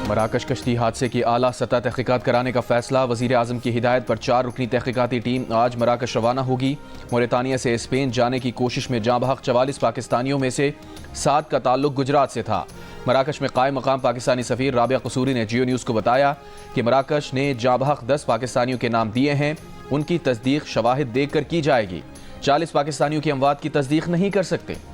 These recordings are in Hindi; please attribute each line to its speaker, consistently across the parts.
Speaker 1: मराकश कश्ती हादसे की आला सतह तहकीकात कराने का फैसला। वज़ीर आज़म की हिदायत पर 4 रुकनी तहकीकाती टीम आज मराकश रवाना होगी। मोरितानिया से स्पेन जाने की कोशिश में जाँ बहक 44 पाकिस्तानियों में से 7 का ताल्लुक गुजरात से था। मराकश में कायम मकाम पाकिस्तानी सफ़ीर राबिया कसूरी ने जियो न्यूज़ को बताया कि मराकश ने जाँ बहक 10 पाकिस्तानियों के नाम दिए हैं, उनकी तस्दीक शवाहिद देख कर की जाएगी। 40 पाकिस्तानियों की अमवात की तस्दीक नहीं कर सकते।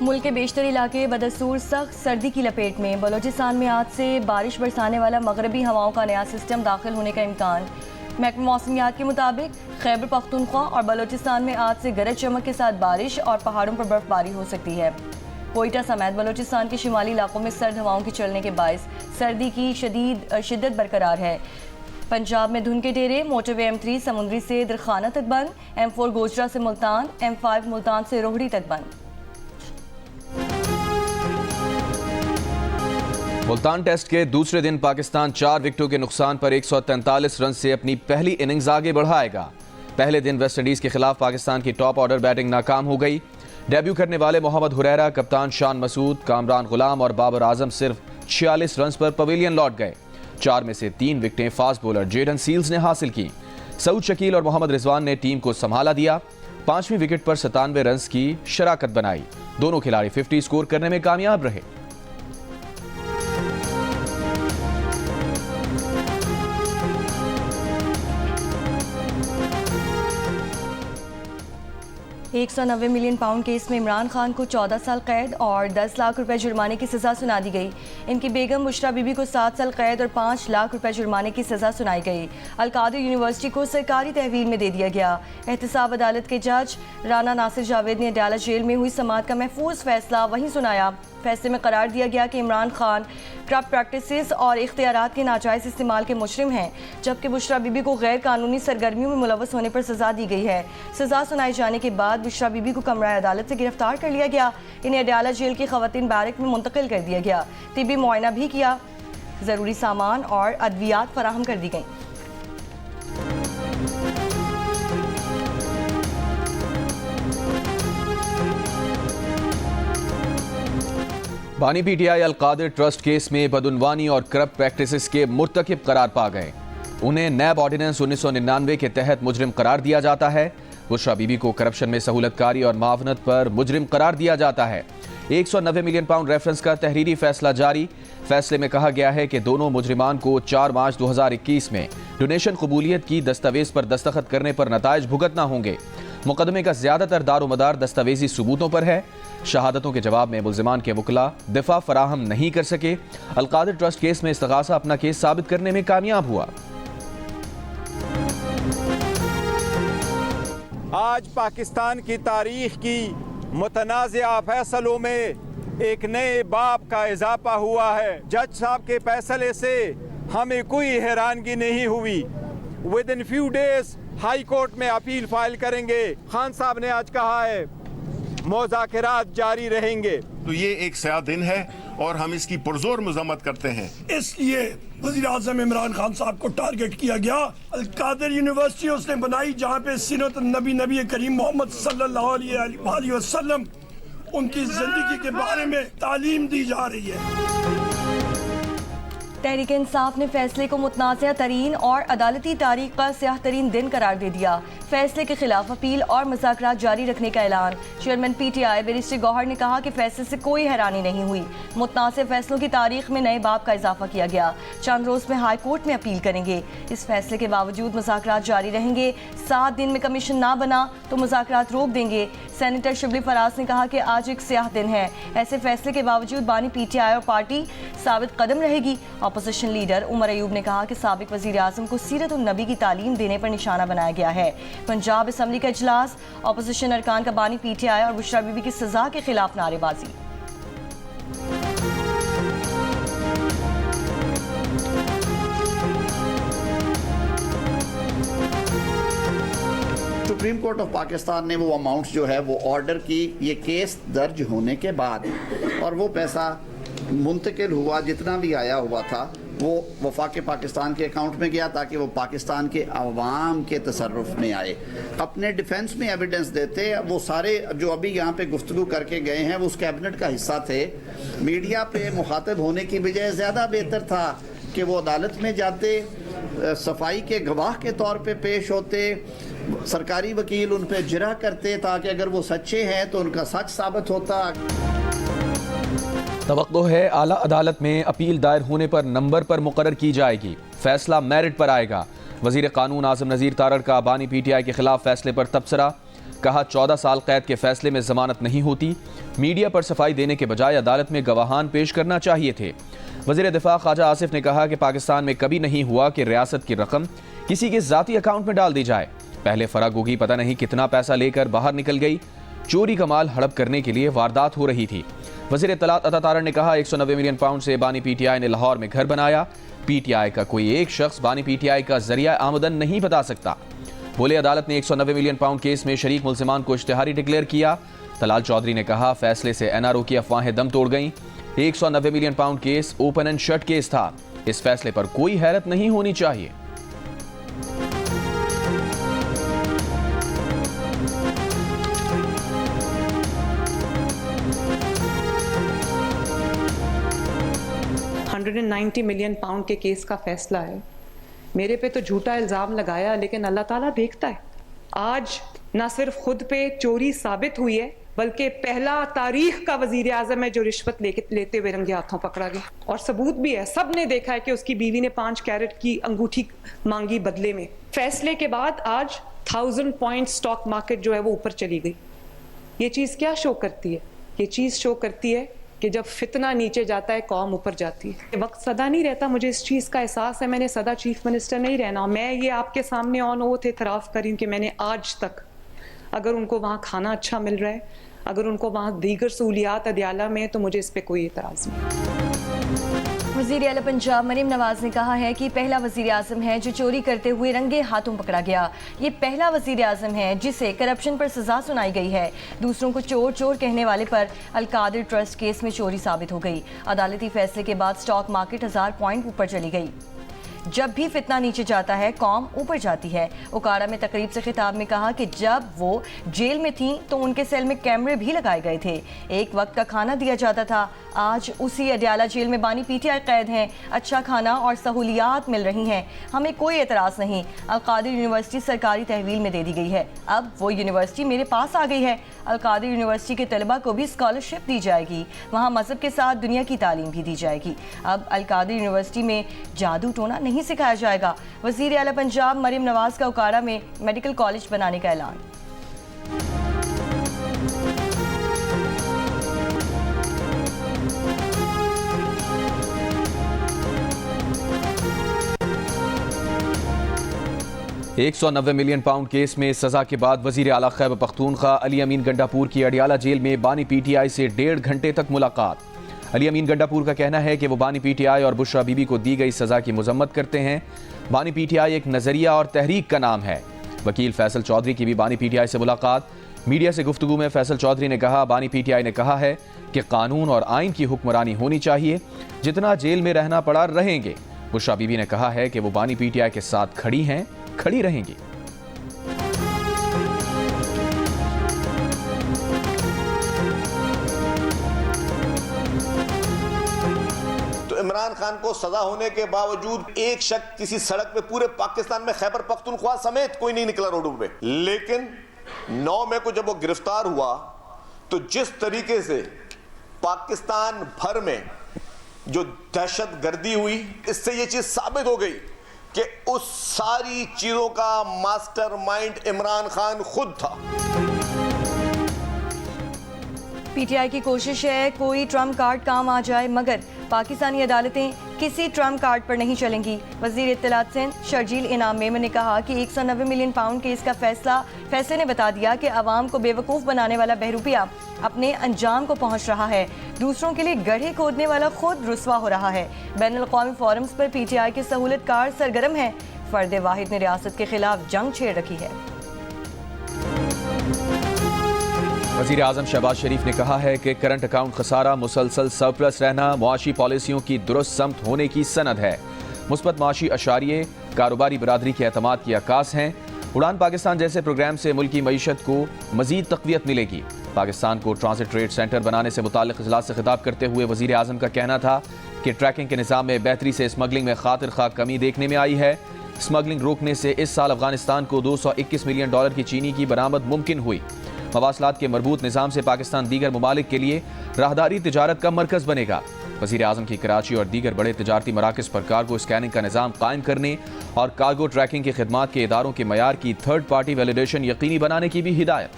Speaker 2: मुल्क के बेशतर इलाके बदस्तूर सख्त सर्दी की लपेट में। बलोचिस्तान में आज से बारिश बरसाने वाला मगरबी हवाओं का नया सिस्टम दाखिल होने का इम्कान। महकमा मौसमियात के मुताबिक खैबर पख्तूनख्वा और बलोचिस्तान में आज से गरज चमक के साथ बारिश और पहाड़ों पर बर्फबारी हो सकती है। कोयटा समेत बलोचिस्तान के शिमाली इलाकों में सर्द हवाओं के चलने के बायस सर्दी की शिद्दत बरकरार है। पंजाब में धुंध के डेरे। मोटरवे M3 समुंदरी से दरखाना तक बंद। M4 गोजरा से मुल्तान, M5 मुल्तान से रोहड़ी तक बंद।
Speaker 1: मुल्तान टेस्ट के दूसरे दिन पाकिस्तान 4 विकेटों के नुकसान पर 143 रन से अपनी पहली इनिंग्स आगे बढ़ाएगा। पहले दिन वेस्टइंडीज के खिलाफ पाकिस्तान की टॉप ऑर्डर बैटिंग नाकाम हो गई। डेब्यू करने वाले मोहम्मद हुरैरा, कप्तान शान मसूद, कामरान गुलाम और बाबर आजम सिर्फ 46 रन पर पवेलियन लौट गए। 4 में से 3 विकेटें फास्ट बॉलर जेडन सील्स ने हासिल की। सऊद शकील और मोहम्मद रिजवान ने टीम को संभाला दिया। 5वीं विकेट पर 97 रन की शराकत बनाई। दोनों खिलाड़ी 50 स्कोर करने में कामयाब रहे।
Speaker 2: £190 मिलियन केस में इमरान खान को 14 साल कैद और 10 लाख रुपए जुर्माने की सज़ा सुना दी गई। इनकी बेगम बुशरा बीबी को 7 साल कैद और 5 लाख रुपए जुर्माने की सज़ा सुनाई गई। अलकादिर यूनिवर्सिटी को सरकारी तहवील में दे दिया गया। एहतसाब अदालत के जज राना नासिर जावेद ने अडालत जेल में हुई समाअत का महफूज फैसला वहीं सुनाया। फैसले में करार दिया गया कि इमरान खान करप्ट प्रैक्टिसेस और इख्तियारात के नाजायज़ इस्तेमाल के मुजरिम हैं, जबकि बुशरा बीबी को गैर कानूनी सरगर्मियों में मुलव्वस होने पर सज़ा दी गई है। सज़ा सुनाए जाने के बाद बुशरा बीबी को कमरा अदालत से गिरफ्तार कर लिया गया। इन्हें अडालत जेल की खवातीन बैरक में मुंतकिल कर दिया गया। तिब्बी मुआयना भी किया। ज़रूरी सामान और अद्वियात फराहम कर दी गई।
Speaker 1: बानी PTI अलकादिर ट्रस्ट केस में बदउनवानी और करप्ट प्रैक्टिसेस के मुर्तकिब करार पा गए। उन्हें नैब ऑर्डिनेंस 1999 के तहत मुजरिम करार दिया जाता है। बुशरा बीबी को करप्शन में सहूलतकारी और मावनत पर मुजरिम करार दिया जाता है। £190 मिलियन रेफरेंस का तहरीरी फैसला जारी। फैसले में कहा गया है कि दोनों मुजरिमान को 4 मार्च 2021 में डोनेशन कबूलियत की दस्तावेज पर दस्तखत करने पर नताइज भुगतना होंगे। मुकदमे का ज्यादातर दारोमदार दस्तावेजी सबूतों पर है। शहादतों के जवाब में मुल्जिमान के वकला दिफा फराहम नहीं कर सके। अलकादिर ट्रस्ट केस में इस्तगासा अपना केस साबित करने में कामयाब हुआ।
Speaker 3: आज पाकिस्तान की तारीख की मुतनाज़िया फैसलों में एक नए बाब का इजाफा हुआ है। जज साहब के फैसले से हमें कोई हैरानगी नहीं हुई। With in few days high court में अपील फाइल करेंगे। खान साहब ने आज कहा है मुज़ाकरात जारी रहेंगे।
Speaker 4: तो ये एक सया दिन है और हम इसकी पुरजोर मजम्मत करते हैं। इसलिए वज़ीर आज़म इमरान खान साहब को टारगेट किया गया। अलकादिर यूनिवर्सिटी उसने बनाई जहाँ पे सीरत नबी करीम मोहम्मद सल्लल्लाहु अलैहि वसल्लम उनकी जिंदगी के बारे में तालीम दी जा रही है।
Speaker 2: तहरीक इंसाफ ने फैसले को मुतनाज़िया तरीन और अदालती तारीख का स्याह तरीन दिन करार दे दिया। फैसले के खिलाफ अपील और मुज़ाकरात जारी रखने का ऐलान। चेयरमैन PTI बैरिस्टर गौहर ने कहा कि फैसले से कोई हैरानी नहीं हुई। मुतनाज़िया फैसलों की तारीख में नए बाब का इजाफा किया गया। चंद रोज में हाई कोर्ट में अपील करेंगे। इस फैसले के बावजूद मुज़ाकरात जारी रहेंगे। 7 दिन में कमीशन ना बना तो मुज़ाकरात रोक देंगे। सेनेटर शिबली फराज ने कहा कि आज एक स्याह दिन है। ऐसे फैसले के बावजूद बानी PTI और पार्टी साबित कदम रहेगी। अपोजिशन लीडर उमर अयूब ने कहा कि साबिक वज़ीर आज़म को सीरत उन नबी की तालीम देने पर निशाना बनाया गया है। पंजाब असम्बली का इजलास। अपोजिशन अरकान का बानी PTI और बुशरा बीबी की सजा के खिलाफ नारेबाजी।
Speaker 5: सुप्रीम कोर्ट ऑफ पाकिस्तान ने वो अमाउंट जो है वो ऑर्डर की, ये केस दर्ज होने के बाद, और वो पैसा मुंतकिल हुआ जितना भी आया हुआ था वो वफाक पाकिस्तान के अकाउंट में गया ताकि वो पाकिस्तान के अवाम के तसर्रुफ में आए। अपने डिफेंस में एविडेंस देते, वो सारे जो अभी यहाँ पे गुफ्तगू करके गए हैं वो उस कैबिनेट का हिस्सा थे। मीडिया पे मुखातिब होने की बजाय ज़्यादा बेहतर था कि वो अदालत में जाते, सफाई के गवाह के तौर पे पेश होते, सरकारी वकील उन पे जिरा करते ताकि अगर वो सच्चे हैं तो उनका सच साबित होता।
Speaker 1: तवक्को है आला अदालत में अपील दायर होने पर नंबर पर मुकर्रर की जाएगी, फैसला मेरिट पर आएगा। वजीर कानून आज़म नज़ीर तारड़ का बानी पीटीआई के खिलाफ फैसले पर तबसरा, कहा 14 साल कैद के फैसले में जमानत नहीं होती, मीडिया पर सफाई देने के बजाय अदालत में गवाहान पेश करना चाहिए थे। वजीर दिफा ख्वाजा आसिफ ने कहा कि पाकिस्तान में कभी नहीं हुआ कि रियासत की रकम किसी के ज़ाती अकाउंट में डाल दी जाए। पहले फरागोगी पता नहीं कितना पैसा लेकर बाहर निकल गई, चोरी का माल हड़प करने के लिए वारदात हो रही थी। वज़ीर इत्तलात अता तारड़ ने कहा 190 मिलियन पाउंड से बानी पीटीआई ने लाहौर में घर बनाया। पीटीआई का कोई एक शख्स बानी पीटीआई का जरिया आमदन नहीं बता सकता। बोले अदालत ने 190 मिलियन पाउंड केस में शरीक मुल्जिमान को इश्तिहारी डिक्लेयर किया। तलाल चौधरी ने कहा फैसले से एनआरओ की अफवाहें दम तोड़ गईं। 190 million pound case open and shut case था, इस फैसले पर कोई हैरत नहीं होनी चाहिए।
Speaker 6: $190 मिलियन पाउंड के केस का फैसला है। मेरे पे तो झूठा इल्ज़ाम लगाया, लेकिन अल्लाह ताला देखता है। आज ना सिर्फ खुद पे चोरी साबित हुई है, बल्कि पहला तारीख का वजीर आजम है जो रिश्वत लेते हुए रंगे हाथों पकड़ा गया। और सबूत भी है, सब ने देखा है कि उसकी बीवी ने 5 कैरेट की अंगूठी मांगी बदले में। फैसले के बाद आज 1000 पॉइंट स्टॉक मार्केट जो है वो ऊपर चली गई। ये चीज़ क्या शो करती है? ये चीज़ शो करती है कि जब फितना नीचे जाता है कौम ऊपर जाती है। वक्त सदा नहीं रहता, मुझे इस चीज़ का एहसास है। मैंने सदा चीफ मिनिस्टर नहीं रहना। मैं ये आपके सामने ऑन ओथ एतराफ़ करी हूँ कि मैंने आज तक, अगर उनको वहाँ खाना अच्छा मिल रहा है, अगर उनको वहाँ दीगर सहूलियात अदयाला में, तो मुझे इस पर कोई एतराज़ नहीं।
Speaker 2: वज़ीर आला पंजाब मरीम नवाज ने कहा है कि पहला वज़ीर आज़म है जो चोरी करते हुए रंगे हाथों पकड़ा गया। ये पहला वज़ीर आज़म है जिसे करप्शन पर सज़ा सुनाई गई है। दूसरों को चोर चोर कहने वाले पर अलकादिर ट्रस्ट केस में चोरी साबित हो गई। अदालती फैसले के बाद स्टॉक मार्केट 1000 पॉइंट ऊपर चली गई। जब भी फितना नीचे जाता है कौम ऊपर जाती है। उकाड़ा में तकरीब से खिताब में कहा कि जब वो जेल में थीं तो उनके सेल में कैमरे भी लगाए गए थे, एक वक्त का खाना दिया जाता था। आज उसी अडयाला जेल में बानी पीटीआई कैद हैं, अच्छा खाना और सहूलियात मिल रही हैं, हमें कोई एतराज़ नहीं। अलकादिर यूनिवर्सिटी सरकारी तहवील में दे दी गई है, अब वो यूनिवर्सिटी मेरे पास आ गई है। अलकादिर यूनिवर्सिटी के तलबा को भी स्कॉलरशिप दी जाएगी, वहाँ मज़हब के साथ दुनिया की तालीम भी दी जाएगी। अब अलकादिर यूनिवर्सिटी में जादू टोना नहीं सिखाया जाएगा। वज़ीर आला पंजाब मरीम नवाज का उकाड़ा में मेडिकल कॉलेज बनाने का ऐलान।
Speaker 1: $190 मिलियन पाउंड केस में सजा के बाद वजीर आला खैबर पख्तूनख्वा अली अमीन गंडापुर की अडयाला जेल में बानी पीटीआई से 1.5 घंटे तक मुलाकात। अली अमीन गंडापुर का कहना है कि वो बानी पीटीआई और बुशरा बीबी को दी गई सजा की मजम्मत करते हैं। बानी पीटीआई एक नजरिया और तहरीक का नाम है। वकील फैसल चौधरी की भी बानी पीटीआई से मुलाकात। मीडिया से गुफ्तगू में फैसल चौधरी ने कहा बानी पीटीआई ने कहा है कि कानून और आइन की हुक्मरानी होनी चाहिए, जितना जेल में रहना पड़ा रहेंगे। बुशरा बीबी ने कहा है कि वो बानी पीटीआई के साथ खड़ी हैं, खड़ी रहेंगी।
Speaker 7: तो इमरान खान को सजा होने के बावजूद एक शख्स किसी सड़क पे पूरे पाकिस्तान में खैबर पख्तूनख्वा समेत कोई नहीं निकला रोडों पे। लेकिन 9 मई को जब वो गिरफ्तार हुआ तो जिस तरीके से पाकिस्तान भर में जो दहशत गर्दी हुई, इससे ये चीज साबित हो गई कि उस सारी चीजों का मास्टरमाइंड इमरान खान खुद था।
Speaker 2: पीटीआई की कोशिश है कोई ट्रम्प कार्ड काम आ जाए, मगर पाकिस्तानी अदालतें किसी ट्रम्प कार्ड पर नहीं चलेंगी। वजीर इत्तलात सिंध शर्जील इनाम मेमन ने कहा कि 190 मिलियन पाउंड केस का फैसले ने बता दिया कि अवाम को बेवकूफ़ बनाने वाला बहरूपिया अपने अंजाम को पहुंच रहा है। दूसरों के लिए गड्ढे खोदने वाला खुद रुस्वा हो रहा है। बैनुल-अक़वामी फोरम्स पर पीटीआई के सहूलतकार सरगर्म है। फर्द वाहिद ने रियासत के खिलाफ जंग छेड़ रखी है।
Speaker 1: वज़ीर आज़म शहबाज शरीफ ने कहा है कि करंट अकाउंट खसारा मुसलसल सरप्लस रहना मुआशी पॉलिसियों की दुरुस्त समत होने की सनद है। मुस्बत माशी अशारिये कारोबारी बरादरी के एतमाद की अक्कास हैं। उड़ान पाकिस्तान जैसे प्रोग्राम से मुल्क की मईशत को मजीद तक़वियत मिलेगी। पाकिस्तान को ट्रांसिट ट्रेड सेंटर बनाने से मुताल्लिक़ इजलास से खिताब करते हुए वज़ीर आज़म का कहना था कि ट्रैकिंग के निज़ाम में बेहतरी से स्मगलिंग में खातिर खा कमी देखने में आई है। स्मगलिंग रोकने से इस साल अफगानिस्तान को $221 मिलियन की चीनी की बरामद मुमकिन हुई। मवासलात के मरबूत निज़ाम से पाकिस्तान दीगर ममालिक के लिए राहदारी तिजारत का मरकज़ बनेगा। वज़ीर आज़म की कराची और दीगर बड़े तिजारती मराकज़ पर कार्गो स्कैनिंग का निज़ाम कायम करने और कार्गो ट्रैकिंग की खिदमात के इदारों के मयार की थर्ड पार्टी वैलिडेशन यकीनी बनाने की भी हिदायत।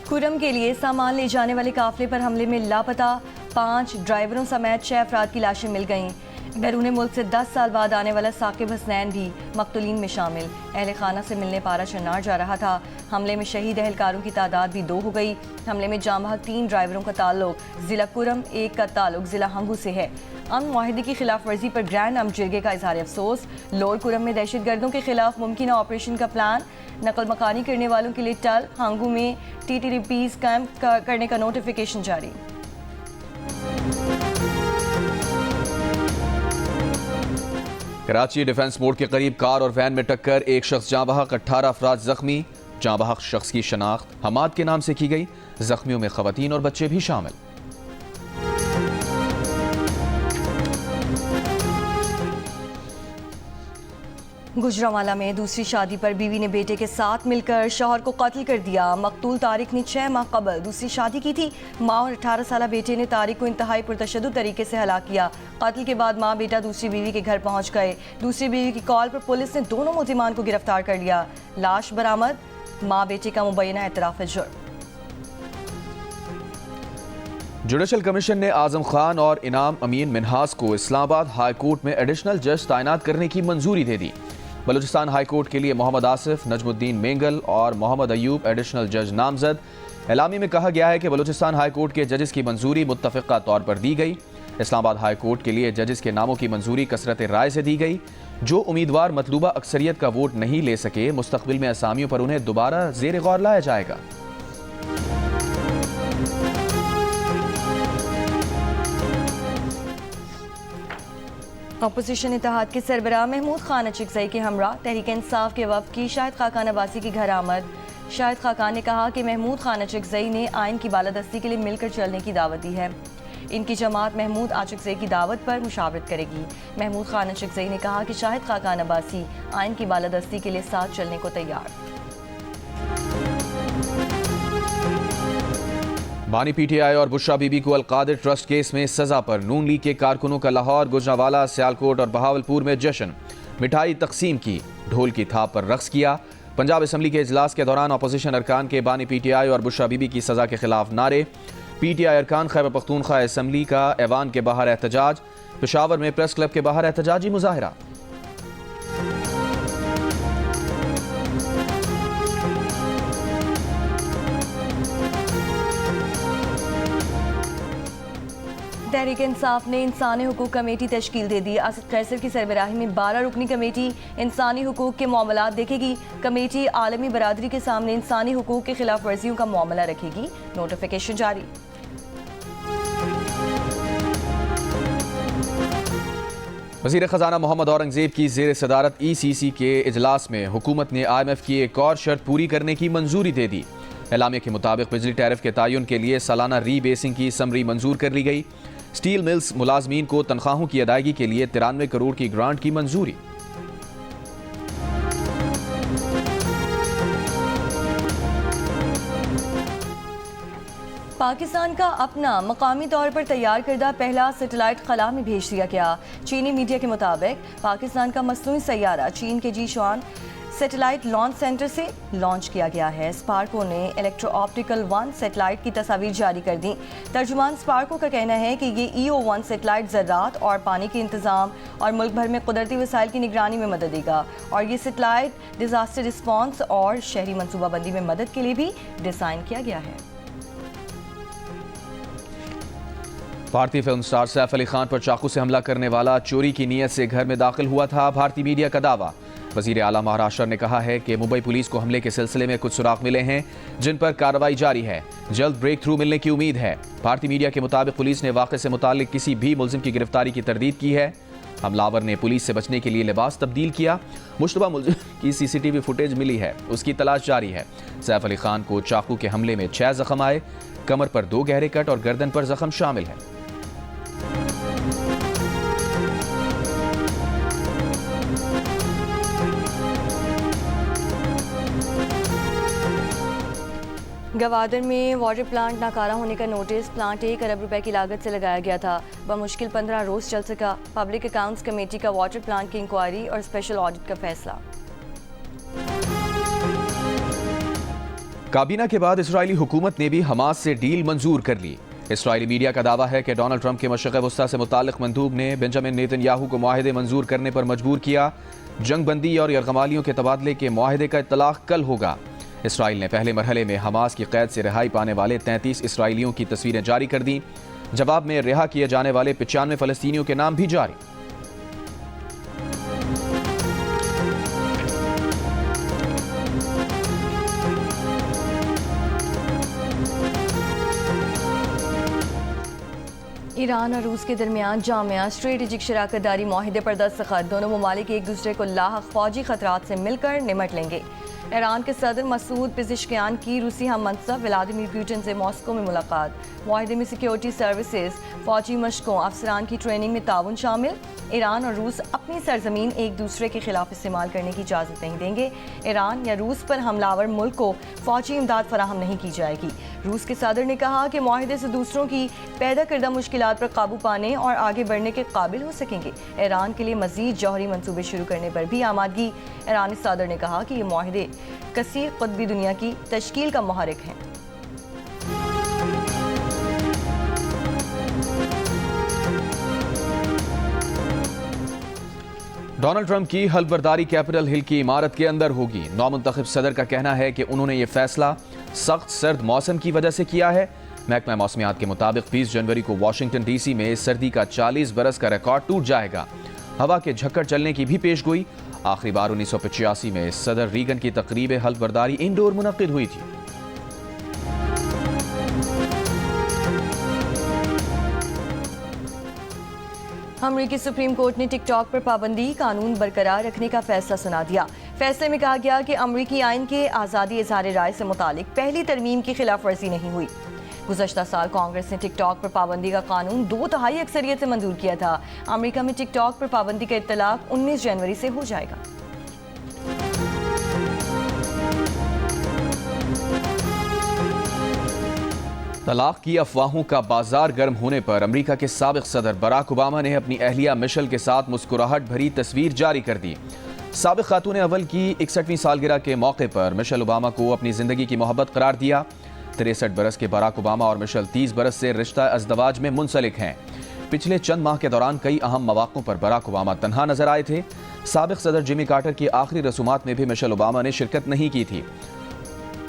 Speaker 2: खुरम के लिए सामान ले जाने वाले काफिले पर हमले में लापता 5 ड्राइवरों समेत 6 अफराद की लाशें मिल गईं। बैरून मुल्क से 10 साल बाद आने वाला साकिब हसनैन भी मकतूलीन में शामिल। अहले खाना से मिलने पारा शनार जा रहा था। हमले में शहीद अहलकारों की तादाद भी 2 हो गई। हमले में जाम बहक 3 ड्राइवरों का ताल्लुक ज़िला कुरम, 1 का ताल्लुक ज़िला हंगू से है। अमन मुआहिदे की खिलाफ वर्जी पर ग्रैंड अमजिरगे का इजहार अफसोस। लोअर कुरम में दहशतगर्दों के खिलाफ मुमकिन ऑपरेशन का प्लान। नकल मकानी करने वालों के लिए टल। हंगू में TTDPs कैंप करने का नोटिफिकेशन जारी।
Speaker 1: कराची डिफेंस मोड़ के करीब कार और वैन में टक्कर, एक शख्स जाँ बहक, 18 अफराद जख्मी। जाँ बहक शख्स की शनाख्त हमाद के नाम से की गई। जख्मियों में खवातीन और बच्चे भी शामिल।
Speaker 2: गुजरांवाला में दूसरी शादी पर बीवी ने बेटे के साथ मिलकर शौहर को कत्ल कर दिया। मकतूल तारिक ने 6 माह कबल दूसरी शादी की थी। माँ और 18 साल बेटे ने तारिक को इंतहाई पुरतशद्दुद तरीके से हलाक किया। कत्ल के बाद माँ बेटा दूसरी बीवी के घर पहुंच गए। दूसरी बीवी की कॉल पर पुलिस ने दोनों मुल्जिमान को गिरफ्तार कर लिया। लाश बरामद। माँ बेटे का मुबैना एतराफ़ जुर्म।
Speaker 1: जुडिशल कमीशन ने आजम खान और इनाम अमीन मिन्हास को इस्लामाबाद हाई कोर्ट में एडिशनल जज तैनात करने की मंजूरी दे दी। बलूचिस्तान हाई कोर्ट के लिए मोहम्मद आसिफ, नजमुद्दीन मेंगल और मोहम्मद अयूब एडिशनल जज नामजद। एलामी में कहा गया है कि बलूचिस्तान हाई कोर्ट के जजेस की मंजूरी मुत्तफ़िक़ा तौर पर दी गई। इस्लामाबाद हाई कोर्ट के लिए जजेस के नामों की मंजूरी कसरत राय से दी गई। जो उम्मीदवार मतलूबा अक्सरियत का वोट नहीं ले सके, मुस्तक़बिल में असामियों पर उन्हें दोबारा ज़ेर गौर लाया जाएगा।
Speaker 2: अपोजिशन इत्तेहाद के सरबराह महमूद खान अचिकज़ई के हमरा तहरीक इंसाफ के वफ़द की शाहिद खाकान अब्बासी की घर आमद। शाहिद खाकान ने कहा कि महमूद खान अचिकज़ई ने आइन की बालादस्ती के लिए मिलकर चलने की दावत दी है। इनकी जमात महमूद अचिकज़ई की दावत पर मुशावरत करेगी। महमूद खान अचिकज़ई ने कहा कि शाहिद खाकान अब्बासी आइन की बालादस्ती के लिए साथ चलने को तैयार।
Speaker 1: बानी PTI और बुशरा बीबी को अलकादिर ट्रस्ट केस में सजा पर नून लीग के कारकुनों का लाहौर, गुजरांवाला, सियालकोट और बहावलपुर में जश्न। मिठाई तकसीम की, ढोल की थाप पर रक्स किया। पंजाब असम्बली के इजलास के दौरान अपोजिशन अरकान के बानी PTI और बुशरा बीबी की सजा के खिलाफ नारे। PTI अरकान खैबर पख्तूनख्वा असम्बली का ऐवान के बाहर एहतजाज। पेशावर में प्रेस क्लब के बाहर एहतजाजी मुजाहरा।
Speaker 2: तहरीक इंसाफ ने इंसानी हुकूक कमेटी तश्कील दे दी। असद कैसर की सरबराही में 12 रुकनी कमेटी इंसानी हुकूक के मामलात देखेगी। कमेटी आलमी बरादरी के सामने इंसानी हुकूक के खिलाफ वर्जियों का मामला रखेगी। नोटिफिकेशन जारी।
Speaker 1: वज़ीर ख़जाना मोहम्मद औरंगज़ेब की ज़ेर सदारत ECC के इजलास में हुकूमत ने IMF की एक और शर्त पूरी करने की मंजूरी दे दी। एलामिया के मुताबिक बिजली टैरिफ के तयन के लिए सालाना रीबेसिंग की समरी मंजूर कर ली गई। स्टील मिल्स मुलाजमीन को तनख्वाहों की अदायगी के लिए 93 करोड़ की ग्रांट की मंजूरी।
Speaker 2: पाकिस्तान का अपना मकामी तौर पर तैयार करदा पहला सैटेलाइट खला में भेज दिया गया। चीनी मीडिया के मुताबिक पाकिस्तान का मसनूई सैयारा चीन के जीशुआन सैटेलाइट लॉन्च सेंटर से लॉन्च किया गया है। स्पार्को ने इलेक्ट्रो ऑप्टिकल 1 सैटेलाइट की तस्वीर जारी कर दी। तर्जुमान स्पार्को का कहना है कि ये EO1 सैटेलाइट ज़राअत और पानी के इंतज़ाम और मुल्क भर में कुदरती वसाइल की निगरानी में मदद देगा और ये सैटेलाइट डिजास्टर रिस्पॉन्स और शहरी मनसूबाबंदी में मदद के लिए भी डिज़ाइन किया गया है।
Speaker 1: भारतीय फिल्म स्टार सैफ अली खान पर चाकू से हमला करने वाला चोरी की नीयत से घर में दाखिल हुआ था। भारतीय मीडिया का दावा, वजीर आला महाराष्ट्र ने कहा है कि मुंबई पुलिस को हमले के सिलसिले में कुछ सुराग मिले हैं जिन पर कार्रवाई जारी है। जल्द ब्रेक थ्रू मिलने की उम्मीद है। भारतीय मीडिया के मुताबिक पुलिस ने वाक़े से मुतालिक किसी भी मुल्जिम की गिरफ्तारी की तरदीद की है। हमलावर ने पुलिस से बचने के लिए लिबास तब्दील किया। मुश्तबा मुल्जिम की सीसीटीवी फुटेज मिली है, उसकी तलाश जारी है। सैफ अली खान को चाकू के हमले में 6 जख्म आए। कमर पर 2 गहरे कट और गर्दन पर जख्म शामिल है।
Speaker 2: गवादर में वाटर प्लांट नाकारा होने का नोटिस। प्लांट 1 अरब रुपए की लागत से लगाया गया था, बमुश्किल 15 रोज चल सका। पब्लिक अकाउंट्स कमेटी का वाटर प्लांट की इंक्वायरी और स्पेशल ऑडिट का फैसला।
Speaker 1: काबीना के बाद इजरायली हुकूमत ने भी हमास से डील मंजूर कर ली। इजरायली मीडिया का दावा है कि डोनाल्ड ट्रंप के मशरिक़ वस्ता से मुताल्लिक़ मंदूब ने बेंजामिन नेतन्याहू को मुआहदे मंजूर करने पर मजबूर किया। जंग बंदी और यरगमालियों के तबादले के मुआहदे का इत्तलाक़ कल होगा। इसराइल ने पहले मरहले में हमास की कैद से रिहाई पाने वाले 33 इसराइलियों की तस्वीरें जारी कर दी। जवाब में रिहा किए जाने वाले 95 फ़लस्तीनियों के नाम भी जारी।
Speaker 2: ईरान और रूस के दरमियान जामिया स्ट्रेटेजिक शराकतदारी मुआहदे पर दस्तखत। दोनों ममालिक एक दूसरे को लाहक फौजी खतरात से मिलकर निमट लेंगे। ईरान के सदर मसूद पेज़ेश्कियान की रूसी हम मनसब व्लादिमीर पुतिन से मॉस्को में मुलाकात। मुआहदे में सिक्योरिटी सर्विसेज, फौजी मशकों, अफसरान की ट्रेनिंग में ताउन शामिल। ईरान और रूस अपनी सरजमीन एक दूसरे के खिलाफ इस्तेमाल करने की इजाज़त नहीं देंगे। ईरान या रूस पर हमलावर मुल्क को फौजी इमदाद फराहम नहीं की जाएगी। रूस के सदर ने कहा कि मुआहदे से दूसरों की पैदा करदा मुश्किलात पर काबू पाने और आगे बढ़ने के काबिल हो सकेंगे। ईरान के लिए मजीद जौहरी मंसूबे शुरू करने पर भी आमादगी। ईरानी सदर ने कहा कि ये मुआहदे कसीर क़ुतबी दुनिया की तश्कील का मुहर्रिक हैं।
Speaker 1: डोनाल्ड ट्रंप की हल्फबरदारी कैपिटल हिल की इमारत के अंदर होगी। नौमुंतखब सदर का कहना है कि उन्होंने ये फैसला सख्त सर्द मौसम की वजह से किया है। महकमा मौसमियात के मुताबिक 20 जनवरी को वाशिंगटन डीसी में सर्दी का 40 बरस का रिकॉर्ड टूट जाएगा। हवा के झक्कड़ चलने की भी पेशगोई। आखिरी बार 1985 में सदर रीगन की तकरीब हल्फबरदारी इंडोर मुनक्किद हुई थी।
Speaker 2: अमरीकी सुप्रीम कोर्ट ने टिकटॉक पर पाबंदी कानून बरकरार रखने का फैसला सुना दिया। फैसले में कहा गया कि अमरीकी आइन के आज़ादी इज़हार राय से मुतालिक पहली तरमीम की खिलाफ वर्जी नहीं हुई। गुज़श्ता साल कांग्रेस ने टिकटॉक पर पाबंदी का कानून 2/3 अक्सरियत से मंजूर किया था। अमरीका में टिकटॉक पर पाबंदी का इत्तलाक 19 जनवरी से हो जाएगा।
Speaker 1: तलाक की अफवाहों का बाजार गर्म होने पर अमेरिका के साबिक सदर बराक ओबामा ने अपनी अहलिया मिशेल के साथ मुस्कुराहट भरी तस्वीर जारी कर दी। साबिक खातून अव्वल की 61वीं सालगिरह के मौके पर मिशेल ओबामा को अपनी जिंदगी की मोहब्बत करार दिया। 63 बरस के बराक ओबामा और मिशेल 30 बरस से रिश्ता अज़दवाज में मुंसलिक हैं। पिछले चंद माह के दौरान कई अहम मौक़ों पर बराक ओबामा तन्हा नजर आए थे। साबिक सदर जिमी कार्टर की आखिरी रसूमात में भी मिशेल ओबामा ने शिरकत नहीं की थी।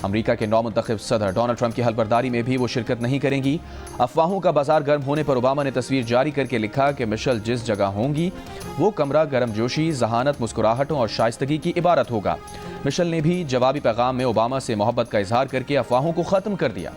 Speaker 1: अमेरिका के नौमुंतखब सदर डोनाल्ड ट्रंप की हल्फबरदारी में भी वो शिरकत नहीं करेंगी। अफवाहों का बाजार गर्म होने पर ओबामा ने तस्वीर जारी करके लिखा कि मिशेल जिस जगह होंगी वो कमरा गर्मजोशी, जहानत, मुस्कुराहटों और शाइस्तगी की इबारत होगा। मिशेल ने भी जवाबी पैगाम में ओबामा से मोहब्बत का इजहार करके अफवाहों को खत्म कर दिया।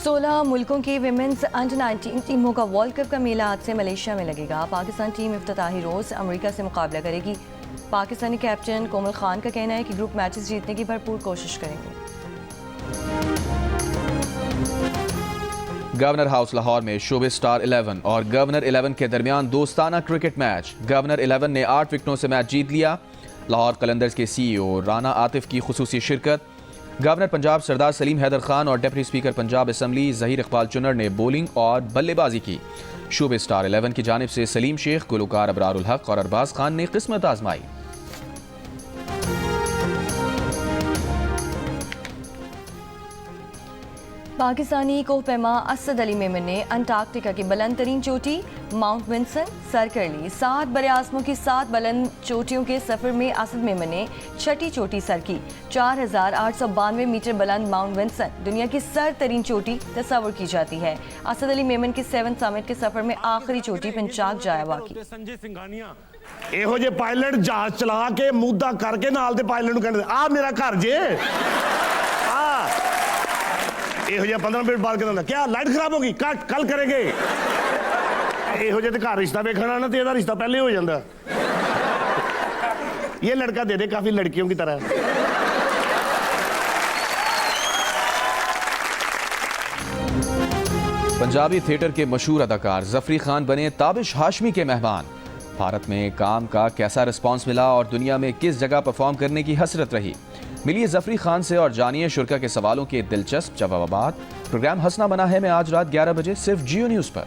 Speaker 2: सोलह मुल्कों की विमेंस अंडर 19 टीमों का वर्ल्ड कप का मेला आज से मलेशिया में लगेगा। पाकिस्तान टीम इफ्तिताही रोज अमेरिका से मुकाबला करेगी। पाकिस्तानी कैप्टन कोमल खान का कहना है कि ग्रुप मैचेस जीतने की भरपूर कोशिश करेंगे।
Speaker 1: गवर्नर हाउस लाहौर में शोबिस स्टार 11 और गवर्नर 11 के दरमियान दोस्ताना क्रिकेट मैच। गवर्नर 11 ने 8 विकेटों से मैच जीत लिया। लाहौर कलंदर्स के CEO राना आतिफ की खुसूसी शिरकत। गवर्नर पंजाब सरदार सलीम हैदर खान और deputy speaker Punjab assembly Zaheer Iqbal Chunnar ने बॉलिंग और बल्लेबाजी की। शोबिस स्टार 11 की जानिब से सलीम शेख, गुलकार अबरारुल हक और अरबाज खान ने किस्मत आजमाई।
Speaker 2: पाकिस्तानी कोहपेमा असद अली मेमन ने अंटार्कटिका की बुलंद तरीन चोटी माउंट विंसन सर कर ली। 7 बरे-आज़मों की 7 बुलंद चोटियों के सफ़र में असद मेमन ने 6ठी चोटी सर की। 4,892 मीटर बुलंद माउंट विंसन दुनिया की सर तरीन चोटी तस्वर की जाती है। असद अली मेमन की 7 समिट के सफ़र में आखिरी चोटी पंचाक जाया वाक़ई।
Speaker 8: ਇਹੋ ਜਿਹੇ ਪਾਇਲਟ ਜਹਾਜ਼ ਚਲਾ ਕੇ ਮੁੱਦਾ ਕਰਕੇ ਨਾਲ ਦੇ ਪਾਇਲਟ ਨੂੰ ਕਹਿੰਦੇ ਆ ਮੇਰਾ ਘਰ ਜੇ ਆ ਇਹੋ ਜਿਹਾ 15 ਮਿੰਟ ਬਾਅਦ ਕਹਿੰਦਾ ਕਿਆ ਲਾਈਟ ਖਰਾਬ ਹੋ ਗਈ ਕੱਲ ਕਰਾਂਗੇ। ਇਹੋ ਜਿਹੇ ਤੇ ਘਰ ਰਿਸ਼ਤਾ ਵੇਖਣਾ ਨਾ ਤੇ ਇਹਦਾ ਰਿਸ਼ਤਾ ਪਹਿਲੇ ਹੋ ਜਾਂਦਾ। ਇਹ ਲੜਕਾ ਦੇ ਦੇ ਕਾਫੀ ਲੜकियों की तरह।
Speaker 1: पंजाबी थिएटर के मशहूर अदाकार जफरी खान बने ताबिश हाशमी के मेहमान। भारत में काम का कैसा रिस्पांस मिला और दुनिया में किस जगह परफॉर्म करने की हसरत रही, मिलिए जफरी खान से और जानिए शुरा के सवालों के दिलचस्प जवाबात। प्रोग्राम हंसना बना है में आज रात 11 बजे सिर्फ जियो न्यूज़ पर।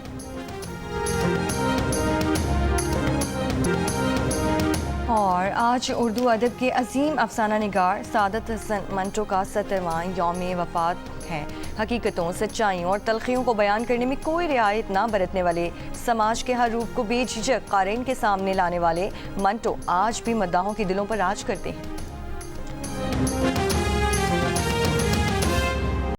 Speaker 2: और आज उर्दू अदब के अजीम अफसाना निगार सादत हसन मंटो का 70वां यौम वफ़ात है। हकीकतों, सच्चाइयों और तलखियों को बयान करने में कोई रियायत ना बरतने वाले, समाज के हर रूप को बेझिझक क़ारीन के सामने लाने वाले मंटो आज भी मद्दाहों के दिलों पर राज करते हैं।